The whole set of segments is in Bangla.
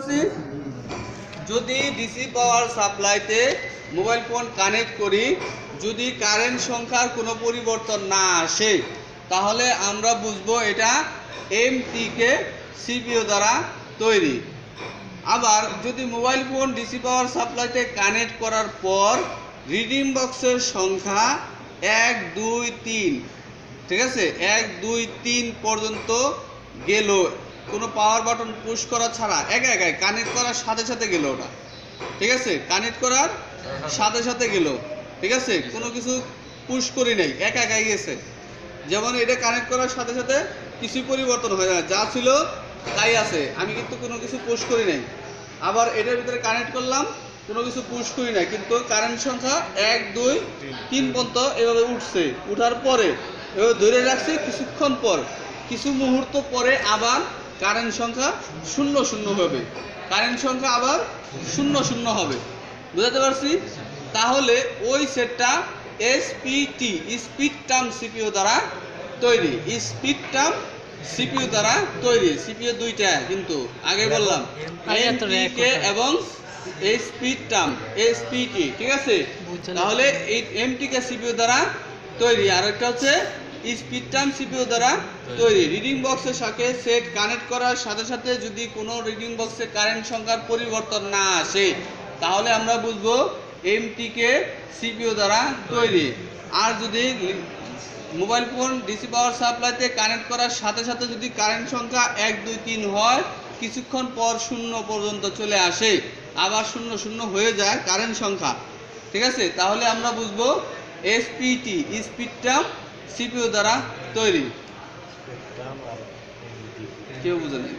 পারছি? যদি ডিসি পাওয়ার সাপ্লাইতে মোবাইল ফোন কানেক্ট করি, যদি কারেন্ট সংখ্যার কোনো পরিবর্তন না আসে, তাহলে আমরা বুঝবো এটা এমটিকে সিপিইউ দ্বারা তৈরি। আবার যদি মোবাইল ফোন ডিসি পাওয়ার সাপ্লাইতে কানেক্ট করার পর রিডিং বক্সের সংখ্যা 1 2 3, ঠিক আছে, 1 2 3 পর্যন্ত গেল, কোনো পাওয়ার বাটন পুশ করা ছাড়া একাই কানেক্ট করার সাথে সাথে গেল ওটা, ঠিক আছে, কানেক্ট করার সাথে সাথে গেল, ঠিক আছে, কোনো কিছু পুশ করি নাই, একাই গেছে। যেমন এটা কানেক্ট করার সাথে সাথে কিছু পরিবর্তন হয় না, যা ছিল তাই আছে, আমি কিন্তু কোনো কিছু পুশ করি নাই। আবার এটার ভিতরে কানেক্ট করলাম, কোনো কিছু পুশ করি নাই, কিন্তু কারেন্ট সংখ্যা 1 2 3 পর্যন্ত এভাবে উঠছে, উঠার পরে এভাবে ধরে রাখছি, কিছুক্ষণ পর কিছু মুহূর্ত পরে আবার কারেন্ট সংখ্যা 0 0 হবে, কারেন্ট সংখ্যা আবার 0 0 হবে। বুঝতে পারছি? তাহলে ওই সেটটা এসপিটি স্পিড টার্ম সিপিইউ দ্বারা তৈরি, স্পিড টার্ম সিপিইউ দ্বারা তৈরি। সিপিইউ দুইটা কিন্তু আগে বললাম, এমটিকে এবং স্পিড টার্ম এসপিটি, ঠিক আছে। তাহলে এই এমটিকে সিপিইউ দ্বারা তৈরি, আর একটা হচ্ছে স্পিড টার্ম সিপিইউ দ্বারা তৈরি। রিডিং বক্সের সাথে সেট কানেক্ট করার সাথে সাথে যদি কোনো রিডিং বক্সে কারেন্ট সংখ্যার পরিবর্তন না আসে, তাহলে আমরা বুঝবো এমটিকে সিপিইউ দ্বারা তৈরি। আর যদি মোবাইল ফোন ডিসি পাওয়ার সাপ্লাইতে কানেক্ট করার সাথে সাথে যদি কারেন্ট সংখ্যা 1 2 3 হয়, কিছুক্ষণ পর 0 পর্যন্ত চলে আসে, আবার 0 0 হয়ে যায় কারেন্ট সংখ্যা, ঠিক আছে, তাহলে আমরা বুঝবো এসপিটি স্পিড টার্ম সিপিইউ দ্বারা তৈরি। কেউ বুঝে নেই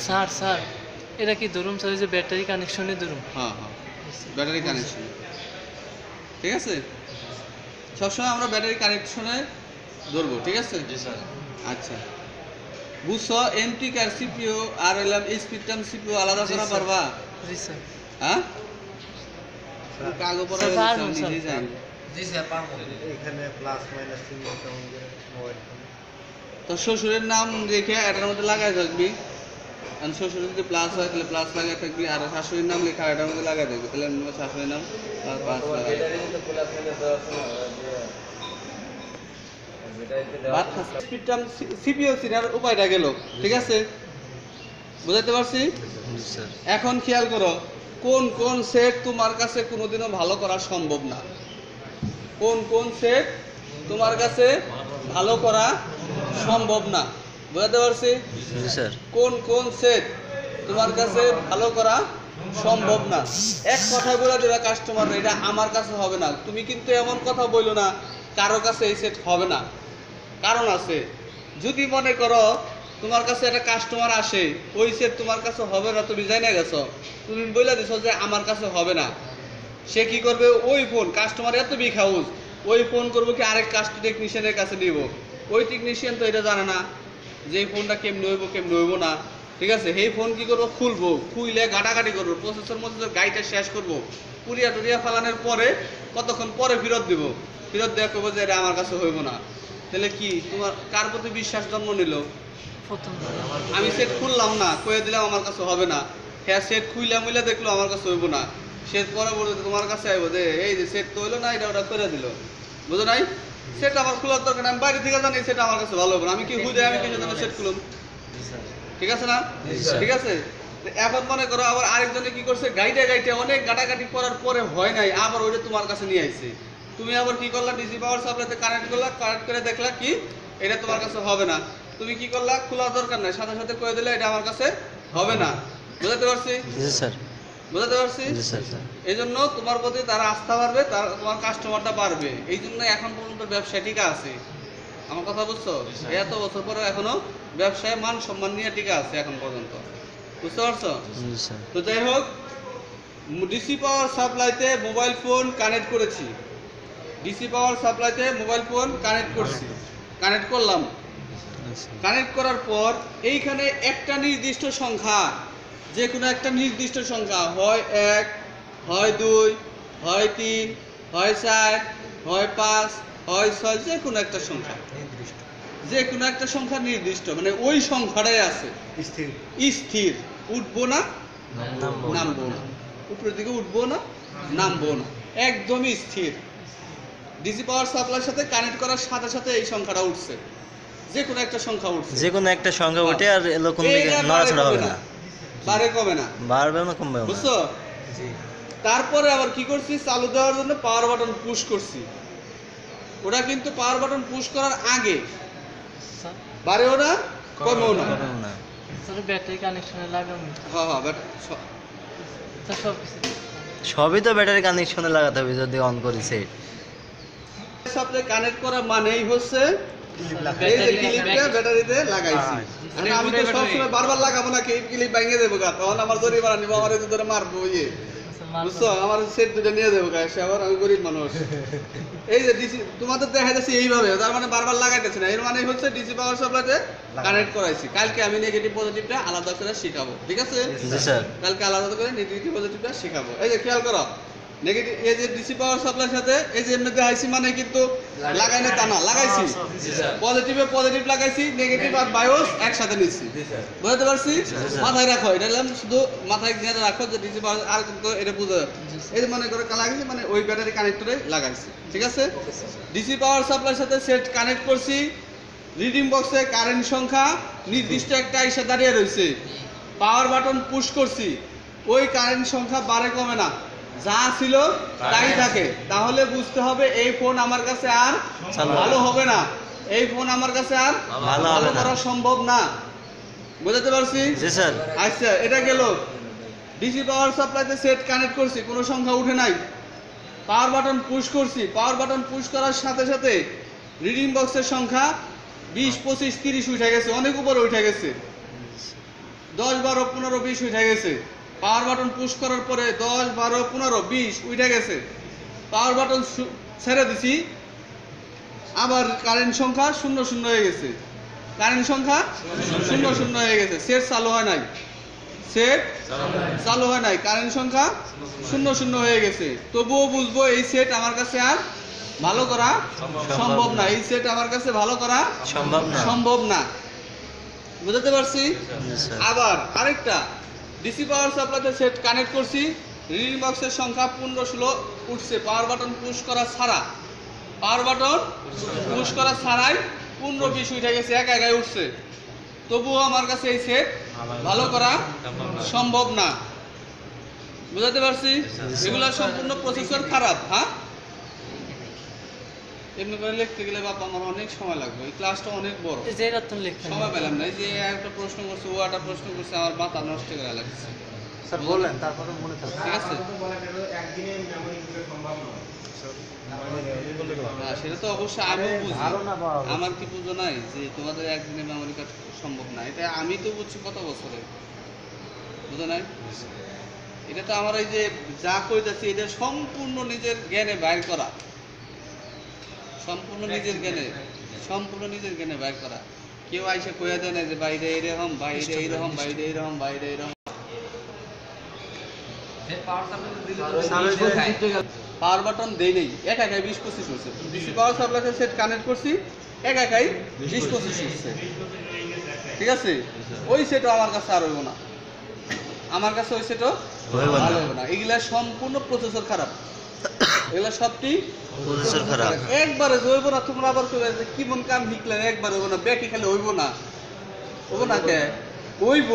স্যার এটা কি ধরুন স্যার, যে ব্যাটারি কানেকশনে ধরুন? হ্যাঁ ব্যাটারি কানেকশন, ঠিক আছে, সবসময় আমরা ব্যাটারি কানেকশনে ধরবো, ঠিক আছে। জি স্যার। আচ্ছা, বুঝছো? এমটি কার সিপিইউ আর এলএম স্পিড টার্ম সিপিইউ আলাদা করা পারবা? জি স্যার। হ্যাঁ, কাগজ পড়া নিজেই জানি। জি স্যার পারবো। এখানে প্লাস মাইনাস চিহ্ন কেমন করে মোবাইল ফোন তোর শ্বশুরের নাম রেখে এটার মধ্যে লাগাই থাকবি, আর শ্বশুরের যদি প্লাস হয় তাহলে প্লাস লাগাই থাকবি, আর শাশুড়ির নাম লেখা এটার মধ্যে লাগাই থাকবি, তাহলে শাশুড়ির নাম প্লাস লাগাই। স্পিড টার্ম সিপিইউ সিনার উপায়টা গেল, ঠিক আছে, বুঝাতে পারছি? এখন খেয়াল করো, কোন কোন সেট তোমার কাছে কোনোদিনও ভালো করা সম্ভব না, কোন কোন সেট তোমার কাছে ভালো করা সম্ভব না, বুঝতে পারছি? কোন কোন সেট তোমার কাছে ভালো করা সম্ভব না। এক কথায় বলে দেবে কাস্টমার, এটা আমার কাছে হবে না। তুমি কিন্তু এমন কথা বললো না কারো কাছে এই সেট হবে না, কারণ আছে। যদি মনে করো তোমার কাছে একটা কাস্টমার আসে, ওই সেট তোমার কাছে হবে না, তুমি জানা গেছো, তুমি বলে দিছো যে আমার কাছে হবে না, সে কি করবে? ওই ফোন কাস্টমার এত বিগ হাউস, ওই ফোন করবো কি আরেক টেকনিশিয়ানের কাছে নিব, ওই টেকনিশিয়ান তো এটা জানে না যে এই ফোনটা কেমনি হইব না, ঠিক আছে। এই ফোন কি করবো? খুলবো, খুইলে ঘাটাঘাটি করবো, প্রসেসর গাড়িটা শেষ করবো, পুরিয়া টুরিয়া ফালানোর পরে কতক্ষণ পরে ফেরত দিব, ফেরত দেওয়া করবো যে এটা আমার কাছে হইব না। তাহলে কি তোমার কার প্রতি বিশ্বাস জন্ম নিল? আমি সেট খুললাম না, কয়ে দিলাম আমার কাছে হবে না, হ্যাঁ সেট খুইলা মুইলা দেখলো আমার কাছে হইব না, সে পরবর্তীতে তোমার কাছে আইব যে এই যে সেট তো হইলো না, এটা ওটা করে দিল, বুঝো নাই? সেট আমার খোলার দরকার, আমি বাইরে থেকে জানি সেটা আমার কাছে ভালো হবে না, আমি কি হুদে আমি কিছু সেট খুলুম, ঠিক আছে না? ঠিক আছে। এখন মনে করো আবার আরেকজনে কি করছে, গাইটে অনেক গাটাগাটি করার পরে হয় নাই, আবার ওইটা তোমার কাছে নিয়ে আইছে, তুমি আবার কি করলা? ডিসি পাওয়ার সাপ্লাইতে কানেক্ট করলা, কানেক্ট করে দেখলা কি এটা তোমার কাছে হবে না, তুমি কি করলা? খোলার দরকার নাই, সাথে সাথে করে দিলে এটা আমার কাছে হবে না, বুঝতে পারছি? বুঝতে পারছি? এই জন্য তোমার প্রতি তারা আস্থা বাড়বে, তোমার কাস্টমারটা বাড়বে, এই জন্য এখন পর্যন্ত ব্যবসা টিকা আছে। আমার কথা বুঝছো? এত বছর পরে এখনো ব্যবসায় মান সম্মান নিয়ে টিকা আছে এখন পর্যন্ত, বুঝতে পারছো? তো যাই হোক, ডিসি পাওয়ার সাপ্লাইতে মোবাইল ফোন কানেক্ট করেছি, ডিসি পাওয়ার সাপ্লাইতে মোবাইল ফোন কানেক্ট করছি, কানেক্ট করলাম, কানেক্ট করার পর এইখানে একটা নির্দিষ্ট সংখ্যা, যে কোনো একটা নির্দিষ্ট সংখ্যা, হয় 1 হয় 2 হয় 3 হয় 4 হয় 5 হয় 6, যে কোনো একটা সংখ্যা, যে কোনো একটা সংখ্যা নির্দিষ্ট, মানে ওই সংখ্যাটাই আছে, স্থির, উঠবো না নামবো না, উপরের দিকে উঠবো না, নামবো না, একদমই স্থির। ডিসি পাওয়ার সাপ্লাইয়ের সাথে কানেক্ট করার সাথে সাথে এই সংখ্যাটা উঠছে, যে কোনো একটা সংখ্যা উঠছে, যে কোনো একটা সংখ্যা উঠে আর এলো কোন দিকে এইটা নড়াচড়া হবে না, বাড়ে কমে না, বাড়বে না কমবে না। বুঝছো? তারপরে আবার কি করছি, চালু দেওয়ার জন্য পাওয়ার বাটন পুশ করছি। ওটা কিন্তু পাওয়ার বাটন পুশ করার আগে স্যার বাড়েও না কমেও না। কমেও না। স্যার ব্যাটারি কানেকশনে লাগানো হ্যাঁ হ্যাঁ, বাট স্যার সব কিছু সবই তো ব্যাটারি কানেকশনে লাগাতে হবে যদি অন করি সেট। সাথে কানেক্ট করা মানেই হচ্ছে এই যে ক্লিপটা ব্যাটারিতে লাগাইছি। আমি তো সবসময় বারবার লাগাবো না, ক্লিপ ভেঙে দেবো গা, তখন আমার জরিমানা নিবো, আমার এতে ধরে মারবো। বুঝছো, আমার সেট দুটো নিয়ে যাবো গা, সে আবার আমি গরিব মানুষ। এই যে ডিসি তোমাদের দেখা যাচ্ছে এইভাবে, তার মানে বারবার লাগাইতেছে না, এর মানে হচ্ছে ডিসি পাওয়ার সাপ্লাইতে কানেক্ট করাইছি। কালকে আমি নেগেটিভ পজিটিভটা আলাদা করে শিখাবো, ঠিক আছে? জি স্যার। কালকে আলাদা করে নেগেটিভ পজিটিভটা শিখাবো। এই যে খেয়াল করো, নেগেটিভ এই যে ডিসি পাওয়ার সাপ্লাইয়ের সাথে এই যে এমনি দেখাইছি মানে কিন্তু লাগাই না তা না, লাগাইছি। পজিটিভে পজিটিভ লাগাইছি, নেগেটিভ আর বায়োস একসাথে নিচ্ছি, বুঝতে পারছি? মাথায় রাখো, এটা শুধু মাথায় নিয়ে রাখো যে ডিসি পাওয়ার, আর কিন্তু এটা বুঝো। এই যে মনে করে লাগাইছি মানে ওই ব্যাটারি কানেক্টরে লাগাইছি, ঠিক আছে? ডিসি পাওয়ার সাপ্লাইয়ের সাথে সেট কানেক্ট করছি, রিডিং বক্সে কারেন্ট সংখ্যা নির্দিষ্ট একটা এসে দাঁড়িয়ে রয়েছে, পাওয়ার বাটন পুশ করছি, ওই কারেন্ট সংখ্যা বাড়ে কমে না, যা ছিল তাই থাকে। তাহলে বুঝতে হবে এই ফোন আমার কাছে আর ভালো হবে না, এই ফোন আমার কাছে আর ভালো করা সম্ভব না, বুঝতে পারছি? জি স্যার। আচ্ছা, এটা গেল। ডিসি পাওয়ার সাপ্লাইতে সেট কানেক্ট করছি, কোনো সংখ্যা উঠে নাই, পাওয়ার বাটন পুশ করছি, পাওয়ার বাটন পুশ করার সাথে সাথে রিডিং বক্সের সংখ্যা 20, 25, 30 উঠে গেছে, অনেক উপরে উঠে গেছে, 10, 12, 15, 20 উঠে গেছে। পাওয়ার বাটন পুশ করার পরে 10, 12, 15, 20 উঠে গেছে। পাওয়ার বাটন ছেড়ে দিছি, আবার কারেন্ট সংখ্যা 00 হয়ে গেছে, কারেন্ট সংখ্যা 00 হয়ে গেছে। সেট চালু হয় নাই, সেট চালু হয় নাই, কারেন্ট সংখ্যা 00 হয়ে গেছে। তবুও বুঝবো এই সেট আমার কাছে আর ভালো করা সম্ভব না, এই সেট আমার কাছে ভালো করা সম্ভব না, বুঝতে পারছি? আবার আরেকটা, ডিসি পাওয়ার সাপ্লাইতে সেট কানেক্ট করছি, রিডিং বক্সের সংখ্যা 15, 16 উঠছে, পাওয়ার বাটন পুশ করা ছাড়া, পাওয়ার বাটন পুশ করা ছাড়াই 15, 20 উঠে গেছে, একাই উঠছে। তবুও আমার কাছে এই সেট ভালো করা সম্ভব না, বুঝতে পারছি? এগুলো সম্পূর্ণ প্রসেসর খারাপ। হ্যাঁ, এমনি করে লিখতে গেলে বাবা আমার অনেক সময় লাগবে, এই ক্লাসটা অনেক বড়, যেটা তুমি লিখতে সময় পেলাম না। এই যে একটা প্রশ্ন করছে, ও একটা প্রশ্ন করছে, আমার মাথা নষ্ট করে লাগছে। স্যার বললেন, তারপরে মনে থাকবে। ঠিক আছে, সেটা তো অবশ্যই আমিও বুঝি, আমার কি বুঝো নাই যে তোমাদের একদিনে মেমোরি কার্ড সম্ভব না, এটা আমি তো বুঝছি কত বছরে, বুঝো নাই? এটা তো আমার এই যে যা কইতাছি এটা সম্পূর্ণ নিজের জ্ঞানে বাইর করা, সম্পূর্ণ নিজের জ্ঞানে বাইর করা। কেউ আইসে কইয়া দেয় না যে বাইরে এইরকম, বাইরে এইরকম, বাইরে এইরকম, বাইরে এইরকম। পাওয়ার বাটন দেই নেই, একাই 20, 25 হচ্ছে। ডিসি পাওয়ার সাপ্লাইতে সেট কানেক্ট করছি, একাই 20, 25 হচ্ছে, ঠিক আছে? ওই সেটও আমার কাছে আর হইব না, আমার কাছে ওই সেটও ভালো হবে না। এগুলা সম্পূর্ণ প্রসেসর খারাপ, এগুলা সবটি প্রসেসর খারাপ। একবারে হইব না, তোমরা আবার কইবে যে কি মন কাম শিখলেন, একবার হইব না, ব্যাকি খালি হইব না, হইব না কে? হইব,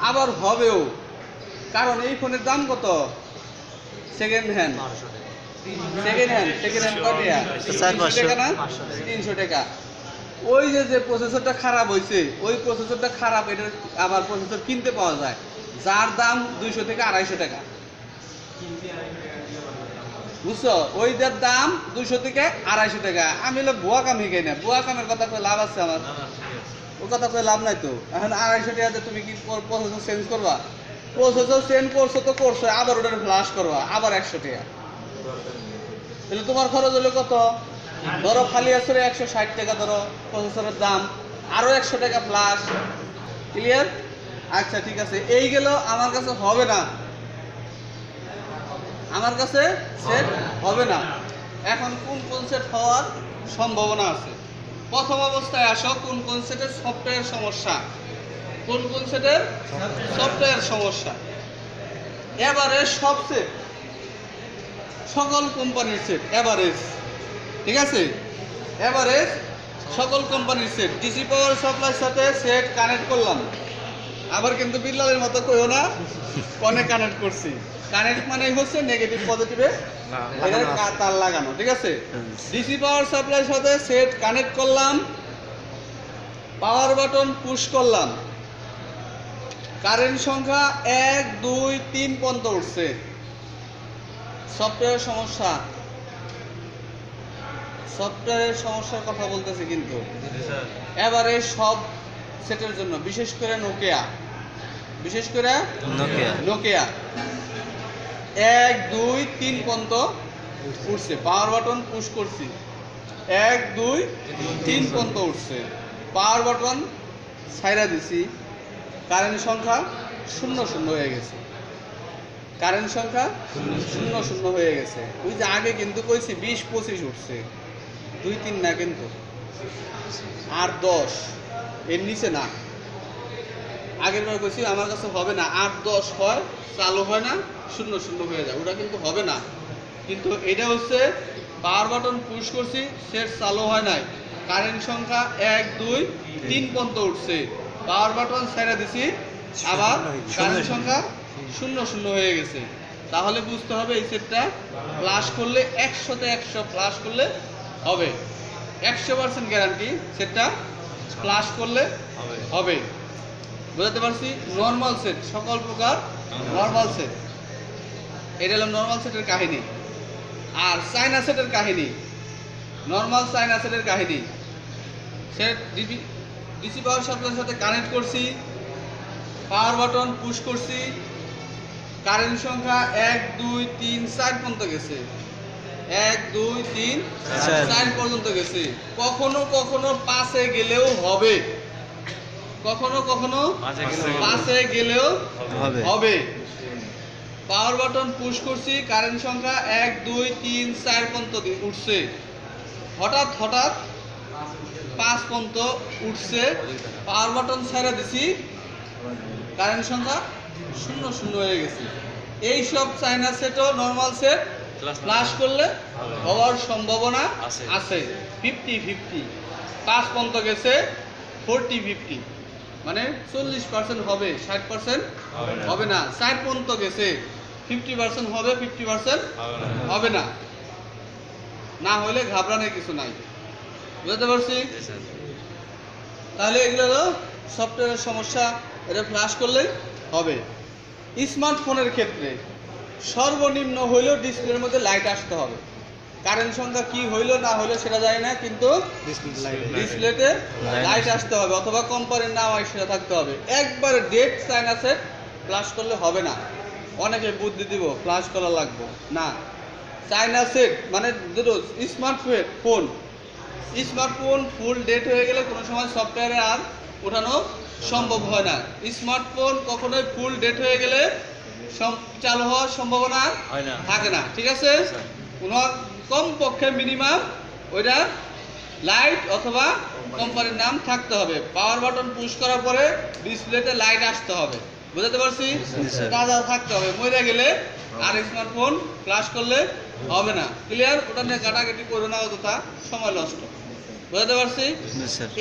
আবার হবেও। কারণ এই ফোনের দাম কত? সেকেন্ড হ্যান্ড কত টাকা? 300 টাকা না? 300 টাকা। ওই যে প্রসেসরটা খারাপ হয়েছে, ওই প্রসেসরটা খারাপ, এটা আবার প্রসেসর কিনতে পাওয়া যায়, যার দাম 200 থেকে 250 টাকা, বুঝছো? ওইটার দাম 200 থেকে 250 টাকা। আমি হলো ভুয়া কাম শিখাই না, ভুয়া কামের কথা কই লাভ আছে আমার? ও কথা কই লাভ নাই তো। এখন 250 টাকাতে তুমি কি প্রসেসর চেঞ্জ করবা? প্রসেসর চেঞ্জ করছো তো করছো, আবার ওটা ফ্লাশ করবা, আবার 100 টাকা। তাহলে তোমার খরচ হলো কত? ধরো খালি আসলে 160 টাকা ধরো প্রসেসরের দাম, আরো 100 টাকা প্লাস। ক্লিয়ার? আচ্ছা ঠিক আছে, এই গেল। আমার কাছে হবে না, আমার কাছে সেট হবে না। এখন কোন সেট হওয়ার সম্ভাবনা আছে? প্রথম অবস্থায় আসো, কোন সেটের সফটওয়্যার সমস্যা, কোন কোন সেটের? সফটওয়্যার সমস্যা। এভারেজ সব সেট, সকল কোম্পানির সেট এভারেজ, ঠিক আছে? এভারেজ সকল কোম্পানির সেট ডিসি পাওয়ার সাপ্লাইয়ের সাথে সেট কানেক্ট করলাম। আবার কিন্তু বিল্লালের মতো কইও না কনে কানেক্ট করছি। কানেক্ট মানে হচ্ছে নেগেটিভ পজিটিভে তার লাগানো, ঠিক আছে? ডিসি পাওয়ার সাপ্লাইয়ের সাথে সেট কানেক্ট করলাম, পাওয়ার বাটন পুশ করলাম, কারেন্ট সংখ্যা 1 2 3 পর্যন্ত উঠছে। সফটওয়্যার সমস্যা, সফটওয়্যারের সমস্যার কথা বলতেছি কিন্তু এবারে সব সেটের জন্য, বিশেষ করে নোকিয়া, বিশেষ করে নোকিয়া 1 2 3 পর্যন্ত উঠছে। পাওয়ার বাটন পুশ করছি, 1 2 3 পর্যন্ত উঠছে। পাওয়ার বাটন ছাইরা দিছি, কারেন্ট সংখ্যা 0 0 হয়ে গেছে। কারেন্ট সংখ্যা 0 0 হয়ে গেছে। ওই যে আগে কিন্তু কইছি 20 25 উঠছে, 2 3 না কিন্তু, আর 10 এর নিচে না। আগের বার কইছি আমার কাছে হবে না, 8 10 হয়, চালু হয় না, 0 0 হয়ে যায়, ওটা কিন্তু হবে না। কিন্তু এটা হচ্ছে পাওয়ার বাটন পুশ করছি, সেট চালু হয় নাই, কারেন্ট সংখ্যা 1 2 3 পর্যন্ত উঠছে। পাওয়ার বাটন ছেড়ে দিছি, আবার কারেন্ট সংখ্যা 0 0 হয়ে গেছে। তাহলে বুঝতে হবে এই সেটটা ফ্লাশ করলে 100 তে 100 ফ্লাশ করলে হবে। 100% গ্যারান্টি সেটটা ফ্লাশ করলে হবে। বুঝতে পারছি? নরমাল সেট, সকল প্রকার নরমাল সেট। এটা হলো নরমাল সেটের কাহিনী। আর চায়না সেটের কাহিনী, নরমাল চায়না সেটের কাহিনী। সেট ডিসি পাওয়ার সাপ্লাইয়ের সাথে কানেক্ট করছি, পাওয়ার বাটন পুশ করছি, কারেন্ট সংখ্যা 1 2 3 4 পর্যন্ত গেছে, 1 2 3 4 পর্যন্ত গেছে। কখনো কখনো 5-এ গেলেও হবে, কখনো কখনো 5-এ গেলেও হবে। পাওয়ার বাটন পুশ করছি, কারেন্ট সংখ্যা 1 2 3 4 পর্যন্ত উঠছে। হঠাৎ হঠাৎ 5 পর্যন্ত উঠছে, পাওয়ার বাটন ছেড়ে দিছি, কারেন্ট সংখ্যা 0 0 হয়ে গেছে। এই সব চায়না সেটও নরমাল সেট ফ্লাশ করলে হওয়ার সম্ভাবনা আছে 50-50। 5 পর্যন্ত গেছে 40-50, মানে 40% হবে, 60% হবে না। 60 পর্যন্ত গেছে 50% হবে, 50% হবে না। না হলে ঘাবড়ানোর কিছু নাই। বুঝতে পারছি? তাহলে এগুলো হলো সফটওয়্যারের সমস্যা, এটা ফ্লাশ করলেই হবে। স্মার্টফোনের ক্ষেত্রে সর্বনিম্ন হইলেও ডিসপ্লের মধ্যে লাইট আসতে হবে। কারেন্ট সংখ্যা কি হইলো না হইলো সেটা জানি না, কিন্তু ডিসপ্লেতে লাইট আসতে হবে, অথবা কোম্পানির নাম সেটা থাকতে হবে। একবারে ডেট চায়না সেট ফ্লাশ করলে হবে না। অনেকে বুদ্ধি দিব ফ্লাশ করা লাগবে না। চায়না সেট মানে দুটো স্মার্টফোন, স্মার্টফোন ফুল ডেট হয়ে গেলে কোনো সময় সফটওয়্যারে আর ওঠানো সম্ভব হয় না। স্মার্টফোন কখনোই ফুল ডেট হয়ে গেলে চালু হওয়ার সম্ভাবনা থাকে না, ঠিক আছে? কোনো কমপক্ষে মিনিমাম ওইটা লাইট অথবা কোম্পানির নাম থাকতে হবে। পাওয়ার বাটন পুশ করার পরে ডিসপ্লেতে লাইট আসতে হবে। বুঝতে পারছি? তাজা থাকতে হবে, মরে গেলে আর স্মার্টফোন ফ্লাশ করলে হবে না। ক্লিয়ার? ওটা নিয়ে কাটাকাটি করো না, অযথা সময় নষ্ট। বুঝতে পারছি?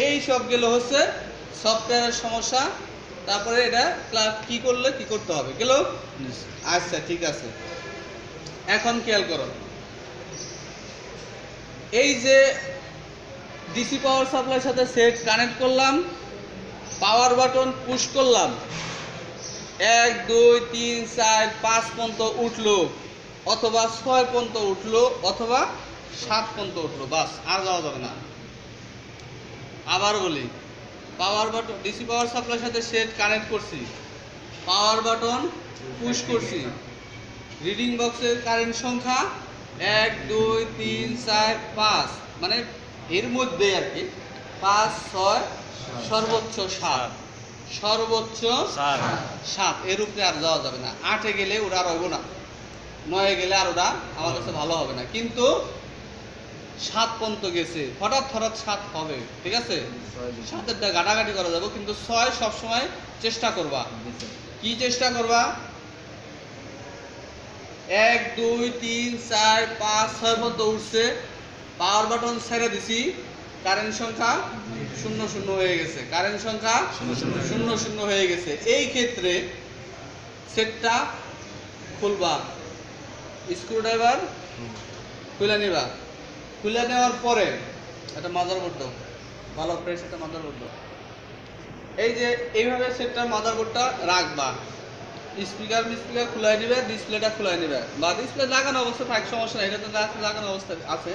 এই সব গেলো হচ্ছে সফটওয়্যারের সমস্যা। তারপরে এটা কি করলে কি করতে হবে গেল। আচ্ছা ঠিক আছে, এখন খেয়াল করো, এই যে ডিসি পাওয়ার সাপ্লাইয়ের সাথে সেট কানেক্ট করলাম, পাওয়ার বাটন পুশ করলাম, 1 2 3 4 5 পর্যন্ত উঠলো, অথবা 6 পর্যন্ত উঠলো, অথবা 7 পর্যন্ত উঠলো, বাস আর যাওয়া যাবে না। আবার বলি, পাওয়ার বাটন ডিসি পাওয়ার সাপ্লাইয়ের সাথে সেট কানেক্ট করছি, পাওয়ার বাটন পুশ করছি, রিডিং বক্সের কারেন্ট সংখ্যা 1 2 3 4 5, মানে এর মধ্যে আর কি 5 6 সর্বোচ্চ 7, সর্বোচ্চ 7, এর উপরে আর যাওয়া যাবে না। 8-এ গেলে ওরা আর হইব না, 9-এ গেলে আর ওরা আমার কাছে ভালো হবে না। কিন্তু 7 পর্যন্ত গেছে, হঠাৎ 7 হবে, ঠিক আছে? 7-এরটা গাটাগাটি করা যাবে, কিন্তু 6 সবসময় চেষ্টা করবা। কি চেষ্টা করবা? 1 2 3 4 5 6 পর্যন্ত উঠছে, পাওয়ার বাটন ছেড়ে দিছি, কারেন্ট সংখ্যা 0 0 হয়ে গেছে, কারেন্ট সংখ্যা 0 0 হয়ে গেছে। এই ক্ষেত্রে সেটটা খুলবা, স্ক্রুড্রাইভার খুলে নিবা। খুলে নেওয়ার পরে একটা মাদারবোর্ড দাও, ভালো ফ্রেশ একটা মাদারবোর্ড দাও। এই যে এইভাবে সেটটা মাদারবোর্ডটা রাখবা, স্পিকার খুলাই নিবে, ডিসপ্লেটা খুলাই নিবে, বা ডিসপ্লে লাগানো অবস্থা থাক, সমস্যা নাই, এটা তো লাগানো অবস্থা আছে।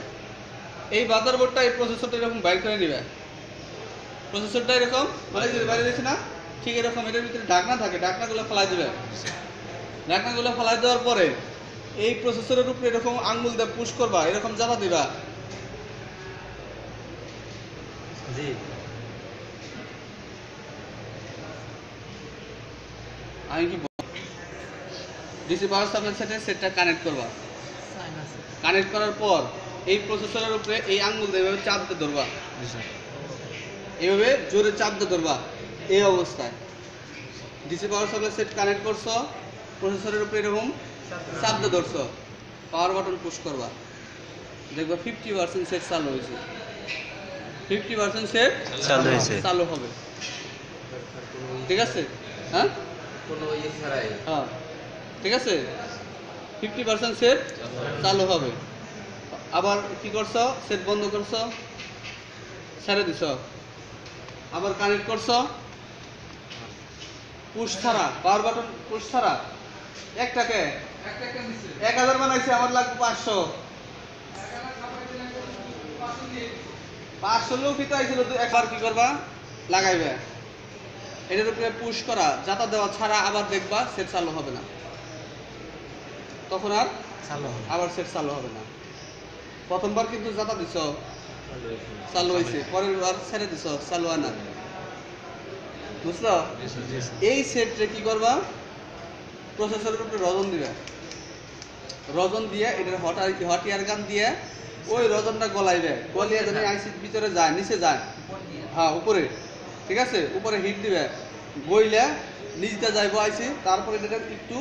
এই মাদারবোর্ডটা এই প্রসেসরটা এরকম বাইর করে নিবে, প্রসেসরটা এরকম বাইরে দিয়েছে না, ঠিক এরকম এটার ভিতরে ঢাকনা থাকে, ঢাকনাগুলো ফেলাই দিবে। ঢাকনাগুলো ফেলাই দেওয়ার পরে এই প্রসেসরের উপরে এরকম আঙ্গুল দিয়ে পুশ করবা, এরকম জ্বালা দিবা। জি আমি কি ডিসি পাওয়ার সাপ্লাই সেটে সেটটা কানেক্ট করবা। কানেক্ট করার পর এই প্রসেসরের উপরে এই আঙ্গুল দিয়ে এভাবে চাপ দিয়ে ধরবা, এইভাবে জোরে চাপ দিয়ে ধরবা। এই অবস্থায় DC power supply set connect করছো, প্রসেসরের উপরে এরকম চাপ দিয়ে ধরছো, পাওয়ার বাটন পুশ করবা, দেখবা 50% সেট চালু হয়েছে, 50% সেট চালু হয়েছে, চালু হবে, ঠিক আছে? হ্যাঁ কোনো ছাড়াই হ্যাঁ ঠিক আছে, 50% সেট চালু হবে। আবার কি করছো? সেট বন্ধ করছো, ছেড়ে দিছ, আবার কানেক্ট করছো, পুশ ছাড়া, পাওয়ার বাটন পুশ ছাড়া। একটাকে 1000 বানাইছে, আমার লাগবে 500, 500 লোক হিতে আইছিল। একবার কি করবা? লাগাইবে, এটার উপরে পুশ করা, জাতা দেওয়া ছাড়া আবার দেখবা সেট চালু হবে না, তখন আর আবার সেট চালু হবে না। প্রথমবার কিন্তু জাতা দিছ, চালু হয়েছে, পরের বার ছেড়ে দিছ, চালু হয় না, বুঝলো? এই সেটে কি করবা? প্রসেসরের উপরে রজন দিবে, রজন দিয়ে এটার হট এয়ার গান দিয়ে ওই রজনটা গলাইবে, গলিয়ে যেন আইসির ভিতরে যায়, নিচে যায়, হ্যাঁ উপরে, ঠিক আছে? উপরে হিট দিবে, গইলে নিচতে যাইব আইসি, তারপরে এটা একটু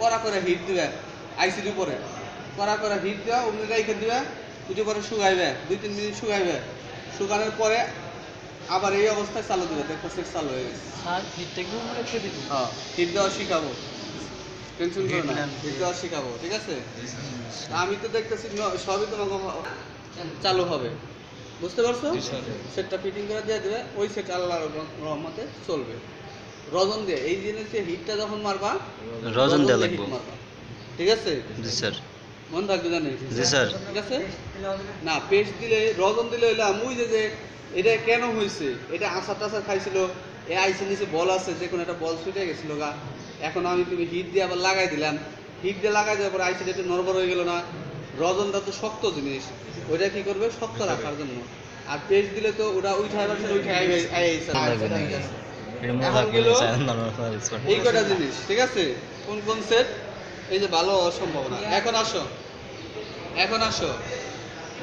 কড়া করে হিট দিবে আইসির উপরে, কড়া করে হিট দেওয়া অমনি রেখে দিবে, উঠে পরে শুকাইবে, 2-3 মিনিট শুকাইবে, শুকানোর পরে আবার এই অবস্থায় চালু দিবে, দেখো সেট চালু হয়ে গেছে। স্যার হিটটা একটু রেখে দিবি। হ্যাঁ হিট দেওয়া শিখাবো, টেনশন করো না, হিট দেওয়া শিখাবো, ঠিক আছে? আমি তো দেখতেছি সবই তোমাকে চালু হবে, বুঝতে পারছো? সেটটা ফিটিং করে দিয়ে দেবে, ওই সেট আল্লাহর রহমতে চলবে। রজন দিয়ে এই জিনিসে হিটটা যখন মারবা, রজন দেয়া দিয়ে লাগবে। হিট মারবা, ঠিক আছে? জি স্যার, মন থাকবে জানি, জি স্যার। ঠিক আছে? না পেস্ট দিলে, রজন দিলে হইলাম ওই যে এটা কেন হয়েছে, এটা আচার টাচার খাইছিল, এ আইসি নিচে বল আছে, যে কোনো একটা বল ছুটে গেছিল গা, এখন আমি তুমি হিট দিয়ে আবার লাগাই দিলাম, হিট দিয়ে লাগাই দেওয়ার পরে আইসিটা একটু নড়বড় হয়ে গেল না। রজনটা তো শক্ত জিনিস, ওইটা কি করবে? শক্ত রাখার জন্য। আর পেস্ট দিলে তো ওটা উঠাই এখন গেল এই কটা জিনিস, ঠিক আছে? কোন কোন সেট এই যে ভালো হওয়ার সম্ভাবনা। এখন আসো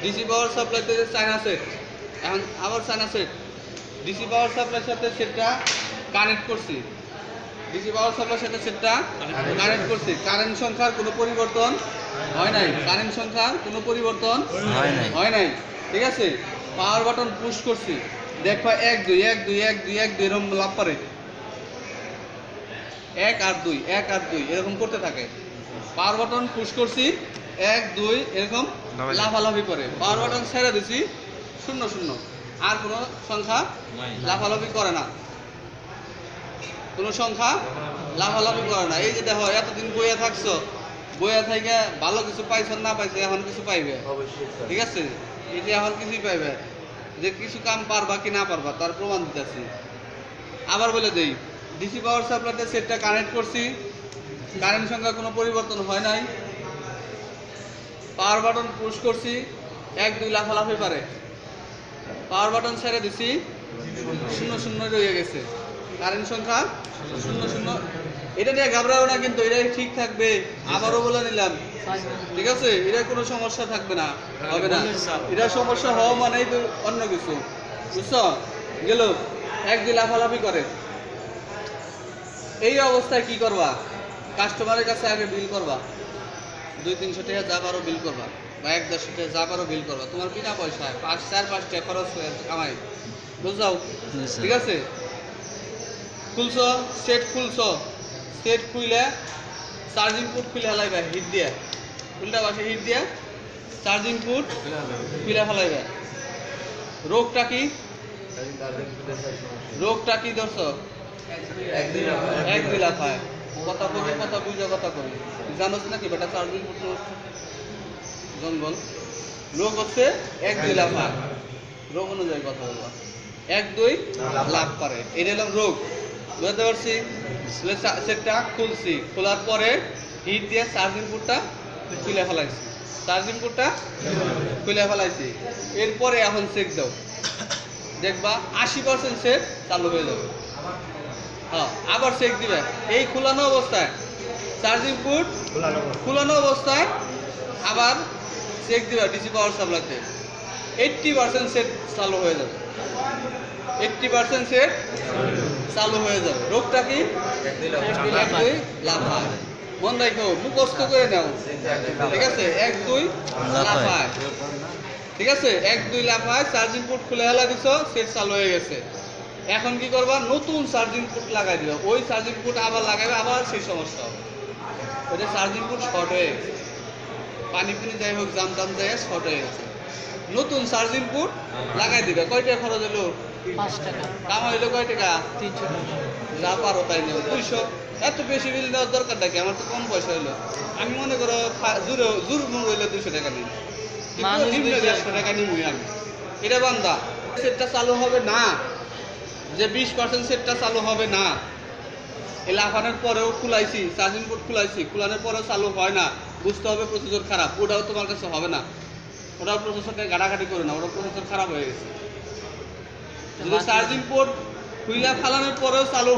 ডিসি পাওয়ার সাপ্লাইতে চায়না সেট, এখন আবার চায়না সেট, ডিসি পাওয়ার সাপ্লাইয়ের সাথে সেটটা কানেক্ট করছি, ডিসি পাওয়ার সাপ্লাইয়ের সাথে সেটটা কানেক্ট করছি, কারেন্ট সংখ্যার কোনো পরিবর্তন হয় নাই, কারেন্ট সংখ্যার কোনো পরিবর্তন হয় নাই, ঠিক আছে? পাওয়ার বাটন পুশ করছি, দেখবা 1 2 1 2 1 2 1 2 এরকম লাভ পারে, 1 আর 2 1 আর 2 এরকম করতে থাকে। পাওয়ার বাটন পুশ করছি, 1 2 এরকম লাফালাফি করে, পাওয়ার বাটন ছেড়ে দিছি, 0 0, আর কোনো সংখ্যা লাফালাফি করে না, কোনো সংখ্যা লাফালাফি করে না। এই যে দেখো এতদিন বইয়া থাকছো, বইয়া থেকে ভালো কিছু পাইছো না পাইছো, এখন কিছু পাইবে, ঠিক আছে? এই যে এখন কিছুই পাইবে, যে কিছু কাম পারবা কি না পারবা তার প্রমাণ দিতেছি। আবার বলে দেই, ডিসি পাওয়ার সাপ্লাইতে সেটটা কানেক্ট করছি, কারেন্ট সংখ্যা কোনো পরিবর্তন হয় নাই, পাওয়ার বাটন পুশ করছি, 1 2 লাফালাফি পারে, পাওয়ার বাটন ছেড়ে দিছি, 0 0 রয়ে গেছে, কারেন্ট সংখ্যা 0 0। এটা নিয়ে ঘাবড়াও না, কিন্তু এটাই ঠিক থাকবে। আবারও বলে নিলাম, ঠিক আছে, এটা কোনো সমস্যা থাকবে না, হবে না। এটা সমস্যা হওয়া মানেই তো অন্য কিছু, বুঝছো? গেল এক দিন লাফালাফি করে, এই অবস্থায় কি করবা? কাস্টমারের কাছে আগে বিল করবা, 200-300 টাকা যা পারো বিল করবা, বা 1-150 টাকা যা পারো বিল করবা। তোমার বিনা পয়সায় 4-5 টাকা খরচ হয়ে কামাই, বুঝছো? ঠিক আছে, খুলছো সেট, সেট খুইলে চার্জিং পোর্ট খুলে ফেলাইবে হিট দিয়ে, উল্টা পাশে হিট দিয়ে চার্জিং পোর্ট খুলে ফেলাইবে। রোগটা কি? রোগটা কি ধরছো? এক দিলা খায় কথা কবি, কথা বুঝে কথা কবি, জানোস নাকি বেটা? চার্জিং পোর্ট জঙ্গল, রোগ হচ্ছে এক দুই লাভ হয়, রোগ অনুযায়ী কথা বলবা, 1-2 লাভ করে, এটা হলাম রোগ। বুঝতে পারছি? সেটটা খুলছি, খোলার পরে হিট দিয়ে চার্জিং পোর্টটা খুলে ফেলাইছি, এরপরে এখন চেক দাও, দেখবা 80% সেট চালু হয়ে যাবে। হ্যাঁ, আবার চেক দিবে, এই খোলানো অবস্থায় চার্জিং পোর্ট খোলানো অবস্থায় আবার চেক দিবে ডিসি পাওয়ার সাপ্লাইতে, 80% সেট চালু হয়ে যাবে, 80% সেট চালু হয়ে যাবে। রোগটা কি? লাভ হয়। মন রাখো, মুখস্থ করে নাও, ঠিক আছে? 1-2 লাভ হয়, ঠিক আছে? 1-2 লাভ হয়, চার্জিং পোর্ট খুলে হেলা দিছো, সেট চালু হয়ে গেছে। এখন কি করবা? নতুন চার্জিং পোর্ট লাগাই দিবা, ওই চার্জিং পোর্ট আবার লাগাবে, আবার সেই সমস্যা হবে, ওইটা চার্জিং পোর্ট শর্ট হয়ে গেছে, পানি যাই হোক জাম যায় শর্ট হয়ে গেছে। নতুন চার্জিং পোর্ট লাগাই দিবে। কয় টাকা খরচ হলো? 5 টাকা। কামা হইলো কয় টাকা? 300 টাকা। যা পারো তাই নেও, 200। এত বেশি বিল দেওয়ার দরকার নাকি? আমার তো কম পয়সা হইলো। আমি মনে করো জোর মন হইলো 200 টাকা নিই, মানুষ 150 টাকা নিবই আমি। এটা বান্দা সেটটা চালু হবে না, যে 20% সেটটা চালু হবে না, এই লাফানোর পরেও খুলাইছি, চার্জিং পোর্ট খুলাইছি, খুলানোর পরেও চালু হয় না, বুঝতে হবে প্রসেসর খারাপ। ওটাও তোমার কাছে হবে না, ওটাও প্রসেসরটা ঘাটাঘাটি করে না, ওটা প্রসেসর খারাপ হয়ে গেছে। যদি চার্জিং পোর্ট খুইলা ফালানোর পরেও চালু